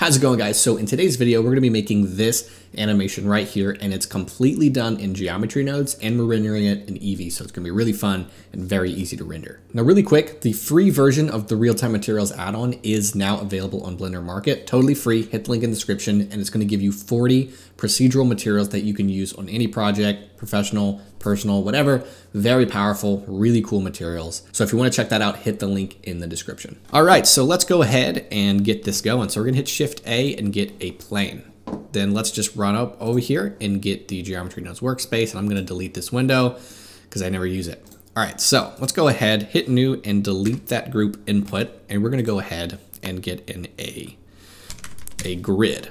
How's it going, guys? So in today's video, we're going to be making this animation right here, and it's completely done in geometry nodes, and we're rendering it in Eevee, so it's going to be really fun and very easy to render. Now, really quick, the free version of the Real-Time Materials add-on is now available on Blender Market, totally free. Hit the link in the description, and it's going to give you 40 procedural materials that you can use on any project, professional, personal, whatever. Very powerful, really cool materials. So if you want to check that out, hit the link in the description. All right, so let's go ahead and get this going. So we're gonna hit Shift A and get a plane. Then let's just run up over here and get the Geometry Nodes workspace. And I'm gonna delete this window because I never use it. All right, so let's go ahead, hit New and delete that group input. And we're gonna go ahead and get in a grid.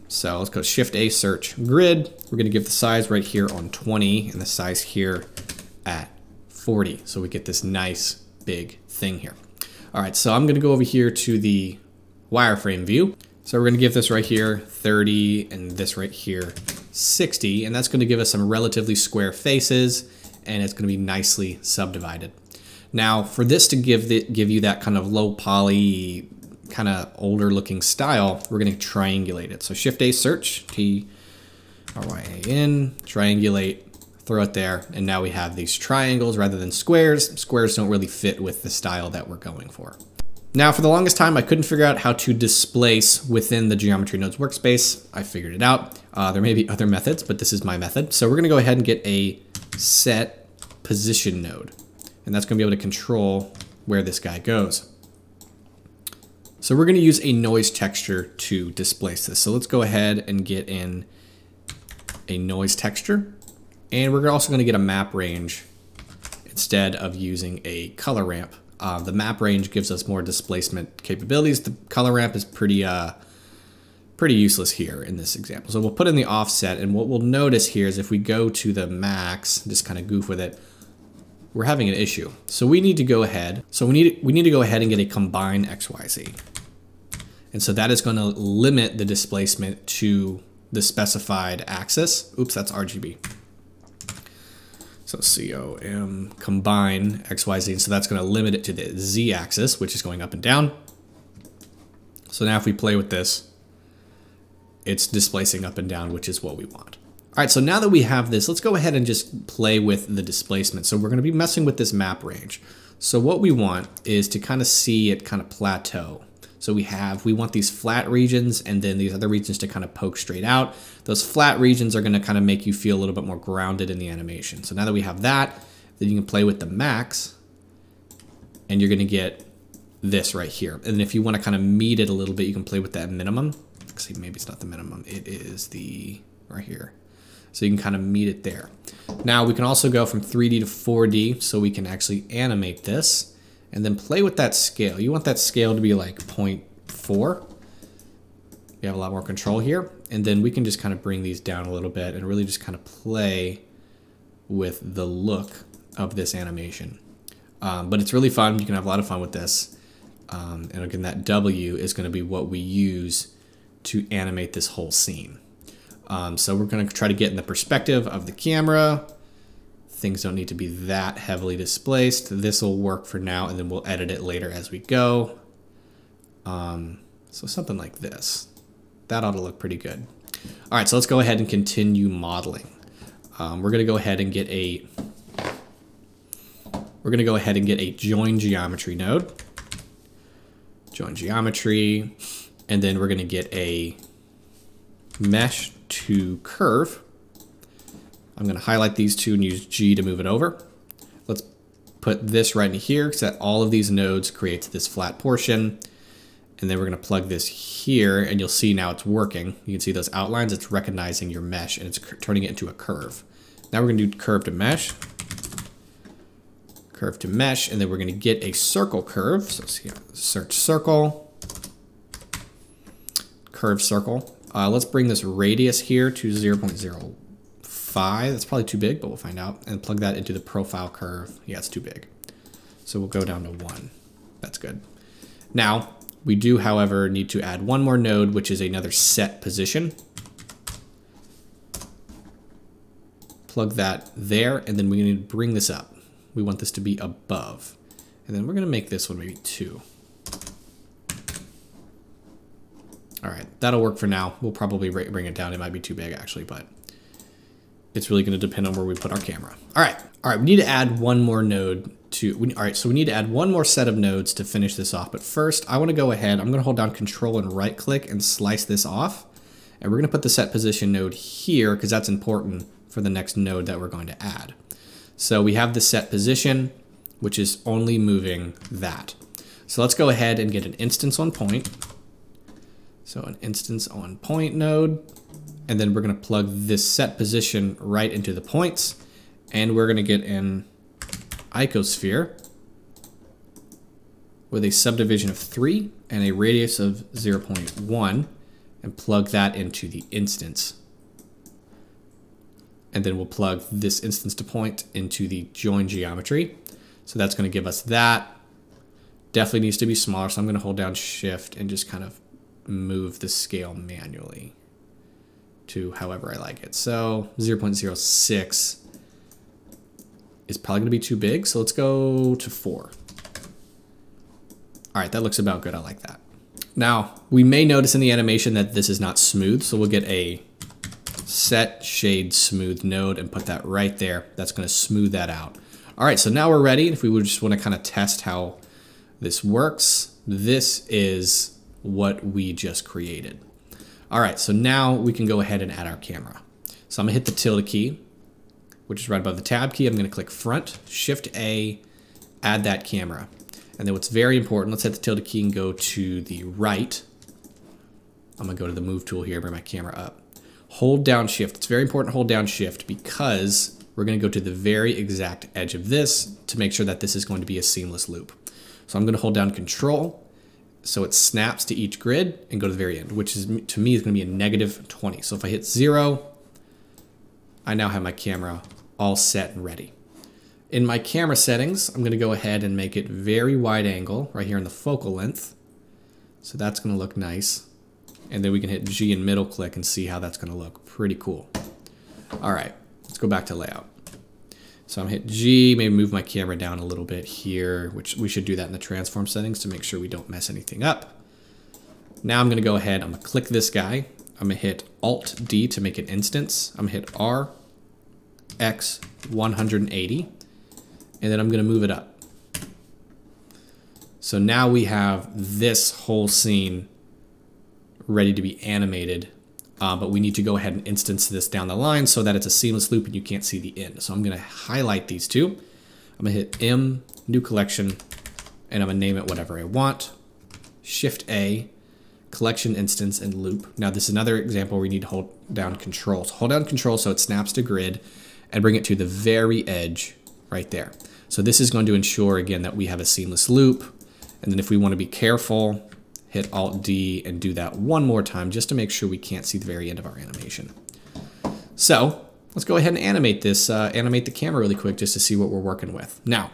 So let's go Shift A, search grid. We're gonna give the size right here on 20 and the size here at 40. So we get this nice big thing here. All right, so I'm gonna go over here to the wireframe view. So we're gonna give this right here 30 and this right here 60, and that's gonna give us some relatively square faces, and it's gonna be nicely subdivided. Now for this to give you that kind of low poly, kind of older looking style, we're going to triangulate it. So Shift A, search, T-R-Y-A-N, triangulate, throw it there, and now we have these triangles rather than squares. Squares don't really fit with the style that we're going for. Now, for the longest time, I couldn't figure out how to displace within the Geometry Nodes workspace. I figured it out. There may be other methods, but this is my method. So we're going to go ahead and get a set position node, and that's going to be able to control where this guy goes. So we're going to use a noise texture to displace this. So let's go ahead and get in a noise texture. And we're also going to get a map range instead of using a color ramp. The map range gives us more displacement capabilities. The color ramp is pretty useless here in this example. So we'll put in the offset, and what we'll notice here is if we go to the max, just kind of goof with it, we're having an issue. So we need to go ahead. So we need to go ahead and get a combine XYZ. And so that is going to limit the displacement to the specified axis. Oops, that's RGB. So COM combine XYZ. And so that's going to limit it to the Z axis, which is going up and down. So now if we play with this, it's displacing up and down, which is what we want. All right, so now that we have this, let's go ahead and just play with the displacement. So we're going to be messing with this map range. So what we want is to kind of see it kind of plateau. So we want these flat regions and then these other regions to kind of poke straight out. Those flat regions are going to kind of make you feel a little bit more grounded in the animation. So now that we have that, then you can play with the max and you're going to get this right here. And if you want to kind of meet it a little bit, you can play with that minimum. Actually, maybe it's not the minimum. It is the right here. So you can kind of meet it there. Now we can also go from 3D to 4D so we can actually animate this and then play with that scale. You want that scale to be like 0.4. We have a lot more control here. And then we can just kind of bring these down a little bit and really just kind of play with the look of this animation. But it's really fun. You can have a lot of fun with this. And again, that W is going to be what we use to animate this whole scene. So we're going to try to get in the perspective of the camera. Things don't need to be that heavily displaced. This will work for now, and then we'll edit it later as we go. So something like this. That ought to look pretty good. All right, so let's go ahead and continue modeling. We're going to go ahead and get a join geometry node. Join geometry, and then we're going to get a mesh to curve. I'm going to highlight these two and use G to move it over. Let's put this right in here so that all of these nodes creates this flat portion. And then we're going to plug this here, and you'll see now it's working. You can see those outlines. It's recognizing your mesh, and it's turning it into a curve. Now we're going to do curve to mesh. Curve to mesh, and then we're going to get a circle curve. So search circle. Curve circle. Let's bring this radius here to 0.05. That's probably too big, but we'll find out. And plug that into the profile curve. Yeah, it's too big. So we'll go down to 1. That's good. Now, we do, however, need to add one more node, which is another set position. Plug that there, and then we need to bring this up. We want this to be above. And then we're going to make this one maybe 2. All right, that'll work for now. We'll probably bring it down. It might be too big actually, but it's really going to depend on where we put our camera. All right, we need to add one more node all right, so we need to add one more set of nodes to finish this off. But first, I want to go ahead. I'm going to hold down Control and right click and slice this off. And we're going to put the set position node here because that's important for the next node that we're going to add. So we have the set position, which is only moving that. So let's go ahead and get an instance on point. So an instance on point node. And then we're going to plug this set position right into the points. And we're going to get an icosphere with a subdivision of 3 and a radius of 0.1 and plug that into the instance. And then we'll plug this instance to point into the join geometry. So that's going to give us that. Definitely needs to be smaller, so I'm going to hold down Shift and just kind of move the scale manually to however I like it. So 0.06 is probably going to be too big, so let's go to 4. All right, that looks about good. I like that. Now, we may notice in the animation that this is not smooth, so we'll get a set shade smooth node and put that right there. That's going to smooth that out. All right, so now we're ready. If we would just want to kind of test how this works, this is what we just created. All right, so now we can go ahead and add our camera. So I'm going to hit the tilde key, which is right above the tab key. I'm going to click front, Shift A, add that camera. And then what's very important, let's hit the tilde key and go to the right. I'm going to go to the move tool here, bring my camera up. Hold down Shift. It's very important to hold down Shift because we're going to go to the very exact edge of this to make sure that this is going to be a seamless loop. So I'm going to hold down Control so it snaps to each grid and go to the very end, which is to me is going to be a -20. So if I hit 0, I now have my camera all set and ready. In my camera settings, I'm going to go ahead and make it very wide angle right here in the focal length. So that's going to look nice. And then we can hit G and middle click and see how that's going to look. Pretty cool. All right, let's go back to layout. So I'm going to hit G, maybe move my camera down a little bit here, which we should do that in the transform settings to make sure we don't mess anything up. Now I'm going to go ahead, I'm going to click this guy. I'm going to hit Alt D to make an instance. I'm going to hit R, X 180, and then I'm going to move it up. So now we have this whole scene ready to be animated, but we need to go ahead and instance this down the line so that it's a seamless loop and you can't see the end. So I'm going to highlight these two. I'm going to hit M, New Collection, and I'm going to name it whatever I want. Shift A, Collection Instance, and Loop. Now this is another example where you need to hold down Control. So hold down Control so it snaps to grid and bring it to the very edge right there. So this is going to ensure, again, that we have a seamless loop. And then if we want to be careful, hit Alt D and do that one more time just to make sure we can't see the very end of our animation. So let's go ahead and animate this, animate the camera really quick just to see what we're working with. Now,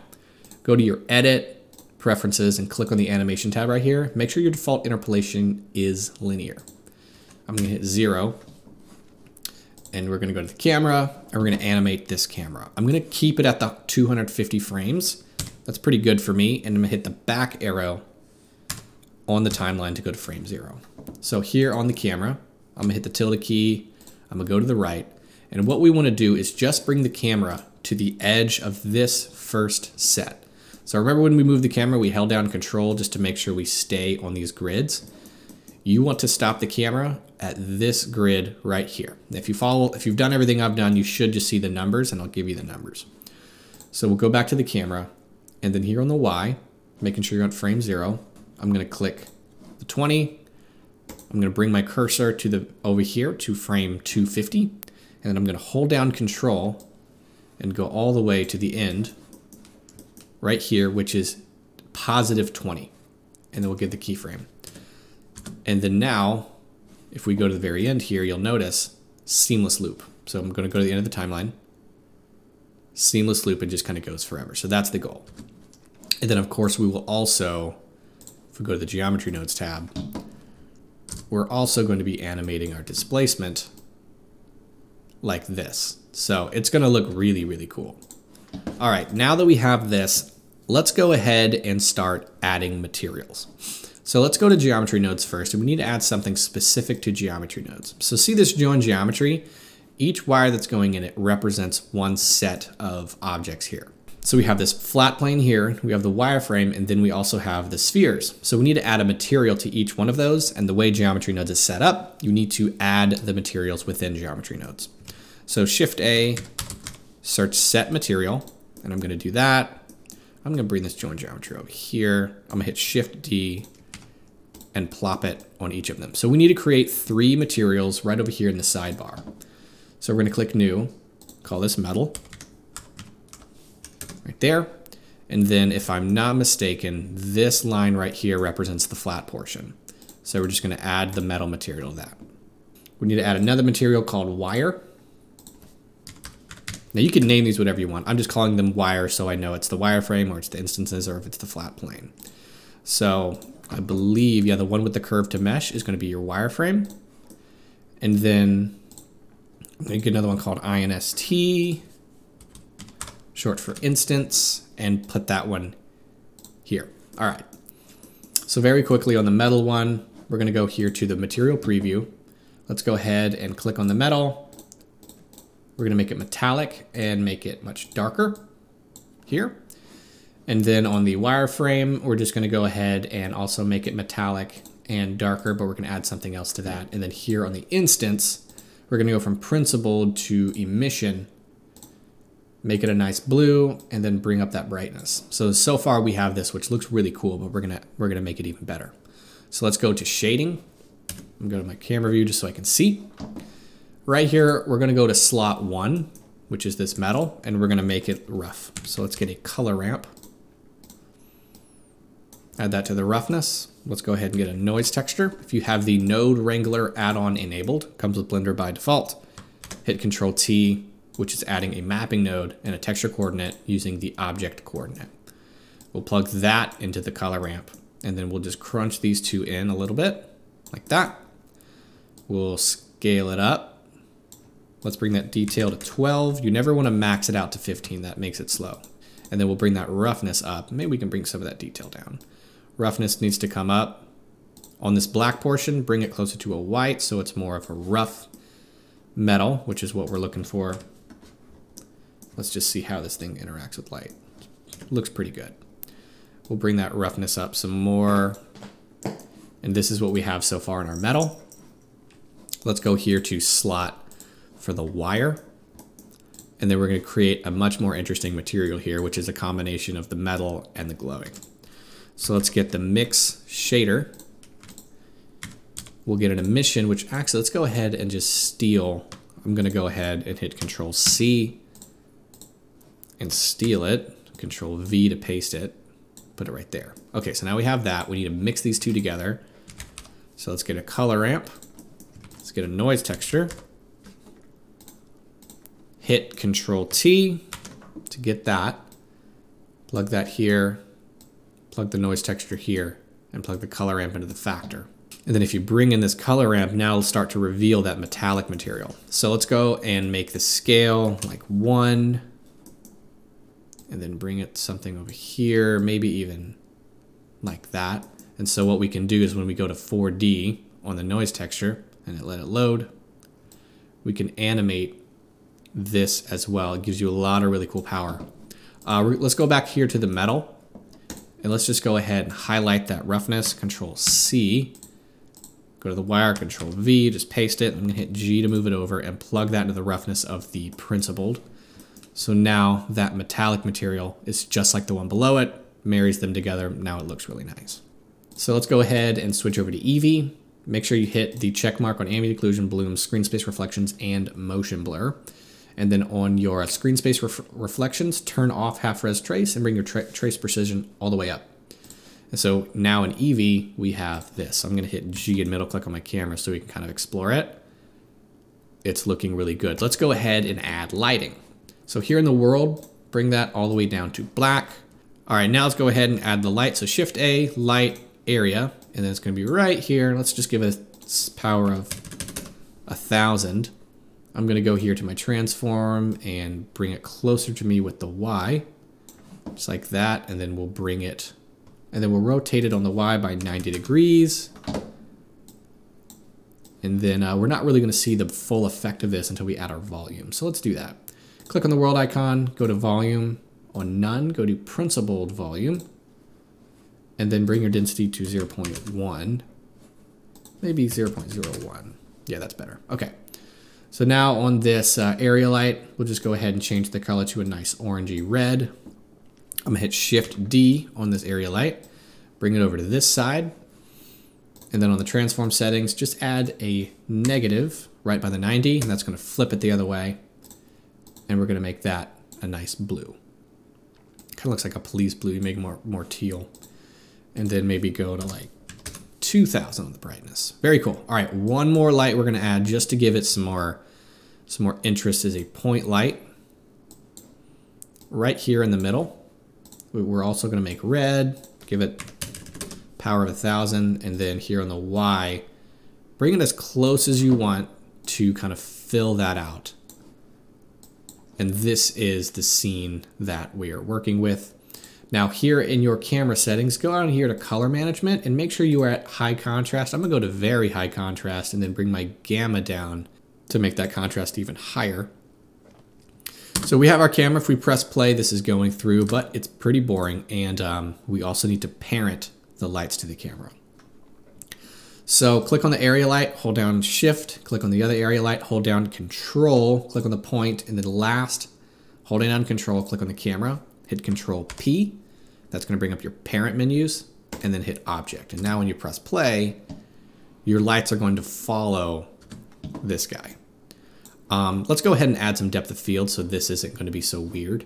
go to your Edit, Preferences, and click on the Animation tab right here. Make sure your default interpolation is linear. I'm going to hit 0. And we're going to go to the camera, and we're going to animate this camera. I'm going to keep it at the 250 frames. That's pretty good for me. And I'm going to hit the back arrow on the timeline to go to frame 0. So here on the camera, I'm going to hit the tilde key. I'm going to go to the right. And what we want to do is just bring the camera to the edge of this first set. So remember when we moved the camera, we held down Control just to make sure we stay on these grids. You want to stop the camera at this grid right here. If you've done everything I've done, you should just see the numbers, and I'll give you the numbers. So we'll go back to the camera, and then here on the Y, making sure you're on frame 0, I'm going to click the 20. I'm going to bring my cursor to over here to frame 250, and then I'm going to hold down Control and go all the way to the end right here, which is +20, and then we'll get the keyframe. And then now, if we go to the very end here, you'll notice seamless loop. So I'm going to go to the end of the timeline. Seamless loop, and just kind of goes forever. So that's the goal. And then of course we will also, if we go to the Geometry Nodes tab, we're also going to be animating our displacement like this. So it's going to look really, really cool. All right, now that we have this, let's go ahead and start adding materials. So let's go to geometry nodes first, and we need to add something specific to geometry nodes. So see this join geometry? Each wire that's going in it represents one set of objects here. So we have this flat plane here, we have the wireframe, and then we also have the spheres. So we need to add a material to each one of those, and the way geometry nodes is set up, you need to add the materials within geometry nodes. So Shift A, search set material, and I'm gonna do that. I'm gonna bring this join geometry over here. I'm gonna hit Shift D and plop it on each of them. So we need to create 3 materials right over here in the sidebar. So we're gonna click new, call this metal, right there. And then if I'm not mistaken, this line right here represents the flat portion. So we're just gonna add the metal material to that. We need to add another material called wire. Now you can name these whatever you want. I'm just calling them wire so I know it's the wireframe or it's the instances or if it's the flat plane. So I believe, yeah, the one with the curve to mesh is gonna be your wireframe. And then I'm gonna get another one called INST, short for instance, and put that one here. All right. So very quickly on the metal one, we're gonna go here to the material preview. Let's go ahead and click on the metal. We're gonna make it metallic and make it much darker here. And then on the wireframe, we're just gonna go ahead and also make it metallic and darker, but we're gonna add something else to that. And then here on the instance, we're gonna go from principled to emission, make it a nice blue, and then bring up that brightness. So far we have this, which looks really cool, but we're gonna make it even better. So let's go to shading. I'm gonna go to my camera view just so I can see. Right here, we're gonna go to slot 1, which is this metal, and we're gonna make it rough. So let's get a color ramp. Add that to the roughness. Let's go ahead and get a noise texture. If you have the Node Wrangler add-on enabled, comes with Blender by default. Hit Control T, which is adding a mapping node and a texture coordinate using the object coordinate. We'll plug that into the color ramp, and then we'll just crunch these two in a little bit, like that. We'll scale it up. Let's bring that detail to 12. You never want to max it out to 15, that makes it slow. And then we'll bring that roughness up. Maybe we can bring some of that detail down. Roughness needs to come up. On this black portion, bring it closer to a white so it's more of a rough metal, which is what we're looking for. Let's just see how this thing interacts with light. Looks pretty good. We'll bring that roughness up some more. And this is what we have so far in our metal. Let's go here to slot for the wire. And then we're going to create a much more interesting material here, which is a combination of the metal and the glowing. So let's get the mix shader. We'll get an emission, which actually, let's go ahead and just steal. I'm going to go ahead and hit Control C and steal it. Control V to paste it. Put it right there. Okay, so now we have that. We need to mix these two together. So let's get a color ramp. Let's get a noise texture. Hit Control T to get that. Plug that here. Plug the noise texture here. And plug the color ramp into the factor. And then if you bring in this color ramp, now it'll start to reveal that metallic material. So let's go and make the scale like 1. And then bring it something over here, maybe even like that. And so what we can do is when we go to 4D on the noise texture and let it load, we can animate this as well. It gives you a lot of really cool power. Let's go back here to the metal and let's just go ahead and highlight that roughness, Control C, go to the wire, Control V, just paste it. I'm gonna hit G to move it over and plug that into the roughness of the principled. So now that metallic material is just like the one below it, marries them together. Now it looks really nice. So let's go ahead and switch over to Eevee. Make sure you hit the check mark on ambient occlusion, bloom, screen space reflections, and motion blur. And then on your screen space reflections, turn off half res trace and bring your trace precision all the way up. And so now in Eevee, we have this. I'm gonna hit G and middle click on my camera so we can kind of explore it. It's looking really good. Let's go ahead and add lighting. So here in the world, bring that all the way down to black. All right, now let's go ahead and add the light. So Shift A, light, area, and then it's gonna be right here. Let's just give it a power of 1000. I'm gonna go here to my transform and bring it closer to me with the Y, just like that, and then we'll bring it And then we'll rotate it on the Y by 90 degrees. And then we're not really going to see the full effect of this until we add our volume. So let's do that. Click on the world icon, go to volume. On none, go to principled volume. And then bring your density to 0.1. Maybe 0.01. Yeah, that's better. Okay. So now on this area light, we'll just go ahead and change the color to a nice orangey red. I'm gonna hit Shift D on this area light, bring it over to this side. And then on the transform settings, just add a negative right by the 90, and that's gonna flip it the other way. And we're gonna make that a nice blue. Kind of looks like a police blue, you make more teal. And then maybe go to like 2000 on the brightness. Very cool. All right, one more light we're gonna add just to give it some more interest is a point light. Right here in the middle. We're also gonna make red, give it power of 1000, and then here on the Y, bring it as close as you want to kind of fill that out. And this is the scene that we are working with. Now here in your camera settings, go down here to color management and make sure you are at high contrast. I'm gonna go to very high contrast and then bring my gamma down to make that contrast even higher. So we have our camera. If we press play, this is going through, but it's pretty boring. And we also need to parent the lights to the camera. So click on the area light, hold down Shift, click on the other area light, hold down Control, click on the point, and then last, holding down Control, click on the camera, hit Control P. That's going to bring up your parent menus, and then hit Object. And now when you press play, your lights are going to follow this guy. Let's go ahead and add some depth of field so this isn't going to be so weird.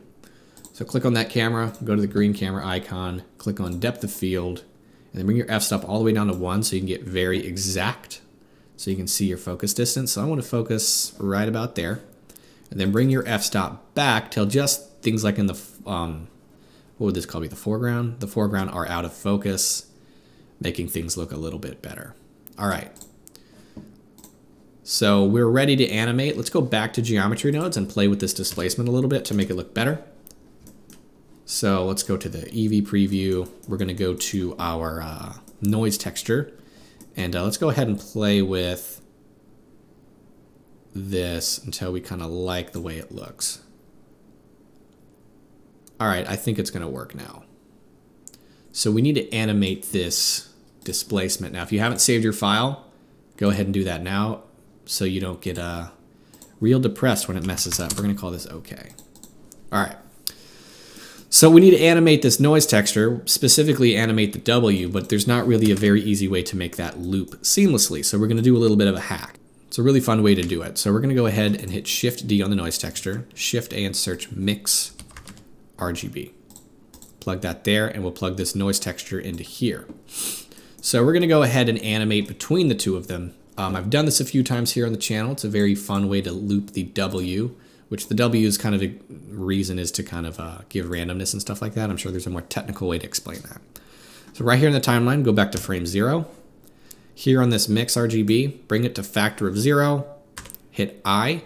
So click on that camera, go to the green camera icon, click on depth of field, and then bring your f-stop all the way down to 1 so you can get very exact so you can see your focus distance. So I want to focus right about there. And then bring your f-stop back till just things like in the, what would this call be, the foreground? The foreground are out of focus, making things look a little bit better. All right. So we're ready to animate. Let's go back to geometry nodes and play with this displacement a little bit to make it look better. So let's go to the EV preview. We're going to go to our noise texture. And let's go ahead and play with this until we kind of like the way it looks. All right, I think it's going to work now. So we need to animate this displacement. Now, if you haven't saved your file, go ahead and do that now so you don't get real depressed when it messes up. We're going to call this OK. All right. So we need to animate this noise texture, specifically animate the W, but there's not really a very easy way to make that loop seamlessly. So we're going to do a little bit of a hack. It's a really fun way to do it. So we're going to go ahead and hit Shift D on the noise texture, Shift A and search Mix RGB. Plug that there, and we'll plug this noise texture into here. So we're going to go ahead and animate between the two of them. I've done this a few times here on the channel. It's a very fun way to loop the W, which the W is kind of a reason is to kind of give randomness and stuff like that. I'm sure there's a more technical way to explain that. So right here in the timeline, go back to frame 0. Here on this Mix RGB, bring it to factor of 0, hit I,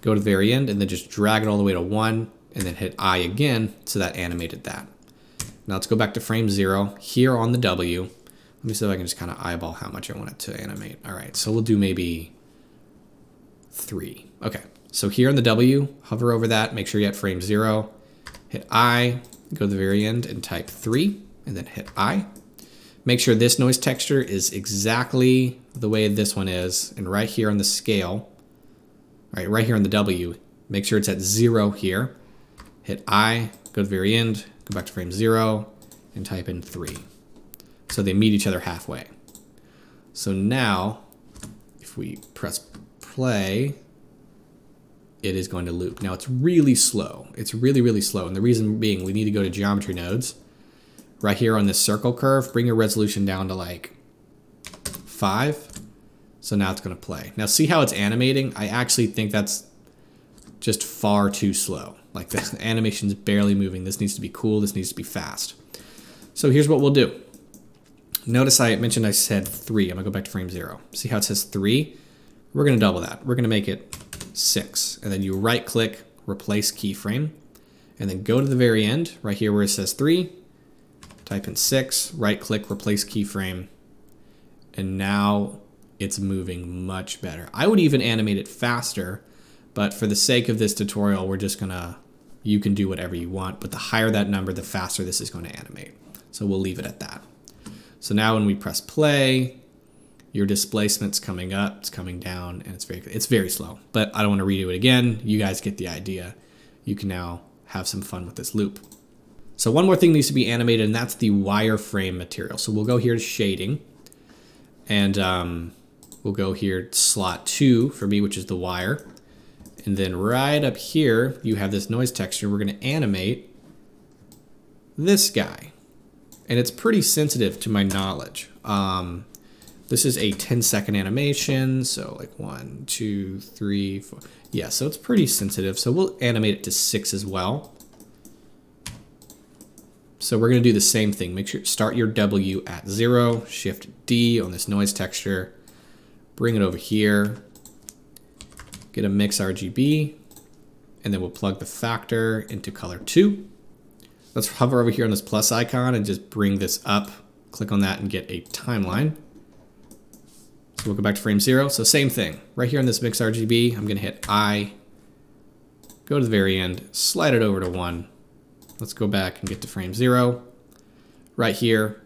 go to the very end, and then just drag it all the way to 1, and then hit I again, so that animated that. Now let's go back to frame 0. Here on the W, let me see if I can just kind of eyeball how much I want it to animate. All right, so we'll do maybe 3. Okay, so here on the W, hover over that, make sure you're at frame 0, hit I, go to the very end and type 3, and then hit I. Make sure this noise texture is exactly the way this one is, and right here on the scale, right here on the W, make sure it's at 0 here, hit I, go to the very end, go back to frame 0, and type in 3. So they meet each other halfway. So now, if we press play, it is going to loop. Now it's really slow. It's really, really slow. And the reason being, we need to go to geometry nodes. Right here on this circle curve, bring your resolution down to like 5. So now it's going to play. Now see how it's animating? I actually think that's just far too slow. Like the animation's barely moving. This needs to be cool. This needs to be fast. So here's what we'll do. Notice I mentioned I said 3. I'm going to go back to frame 0. See how it says 3? We're going to double that. We're going to make it 6. And then you right click, replace keyframe. And then go to the very end, right here where it says 3. type in 6, right click, replace keyframe, and now it's moving much better. I would even animate it faster, but for the sake of this tutorial, we're just gonna, you can do whatever you want, but the higher that number, the faster this is going to animate. So we'll leave it at that. So now when we press play, your displacement's coming up, it's coming down, and it's very slow, but I don't want to redo it again. You guys get the idea. You can now have some fun with this loop. So one more thing needs to be animated, and that's the wireframe material. So we'll go here to shading, and we'll go here to slot 2 for me, which is the wire. And then right up here, you have this noise texture. We're going to animate this guy. And it's pretty sensitive to my knowledge. This is a 10-second animation. So like 1, 2, 3, 4. Yeah, so it's pretty sensitive. So we'll animate it to 6 as well. So we're going to do the same thing. Make sure start your W at 0, Shift D on this noise texture. Bring it over here. Get a mix RGB, and then we'll plug the factor into color 2. Let's hover over here on this plus icon and just bring this up. Click on that and get a timeline. So we'll go back to frame 0. So same thing. Right here on this mix RGB, I'm going to hit I, go to the very end, slide it over to 1. Let's go back and get to frame 0. Right here,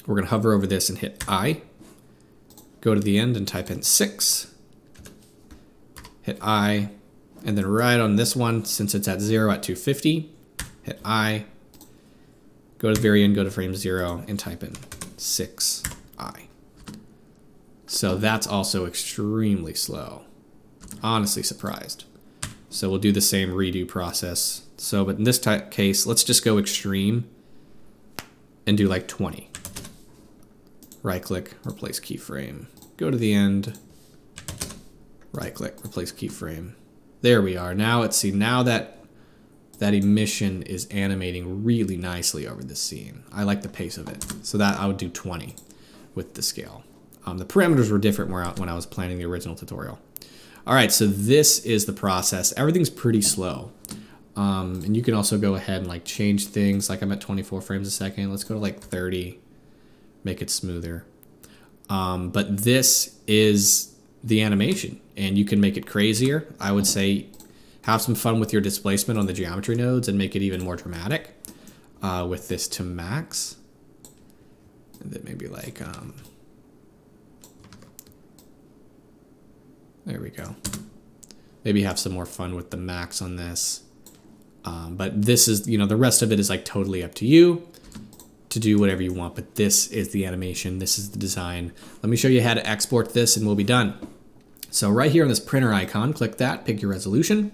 we're going to hover over this and hit I. Go to the end and type in 6. Hit I. And then right on this one, since it's at 0 at 250, hit I. Go to the very end, go to frame 0, and type in 6I. So that's also extremely slow. Honestly surprised. So we'll do the same redo process. So, but in this case, let's just go extreme and do like 20. Right click, replace keyframe. Go to the end, right click, replace keyframe. There we are. Now let's see, now that emission is animating really nicely over this scene. I like the pace of it. So that I would do 20 with the scale. The parameters were different when I was planning the original tutorial. All right, so this is the process. Everything's pretty slow. And you can also go ahead and like change things. Like I'm at 24 frames a second. Let's go to like 30, make it smoother. But this is the animation, and you can make it crazier. I would say have some fun with your displacement on the geometry nodes and make it even more dramatic with this to max. And then maybe like, there we go. Maybe have some more fun with the max on this. But this is, you know, the rest of it is like totally up to you to do whatever you want, but this is the animation, this is the design. Let me show you how to export this and we'll be done. So right here on this printer icon, click that, pick your resolution.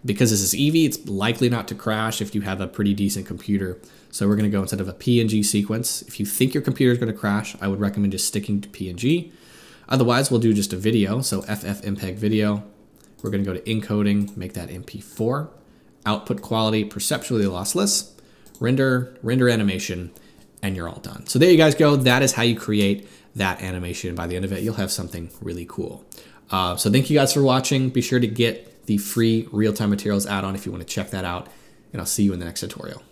Because this is Eevee, it's likely not to crash if you have a pretty decent computer. So we're gonna go instead of a PNG sequence. If you think your computer is gonna crash, I would recommend just sticking to PNG. Otherwise, we'll do just a video, so FFmpeg video. We're gonna go to encoding, make that MP4. Output quality, perceptually lossless. Render animation, and you're all done. So there you guys go. That is how you create that animation. By the end of it, you'll have something really cool. So thank you guys for watching. Be sure to get the free real-time materials add-on if you want to check that out, and I'll see you in the next tutorial.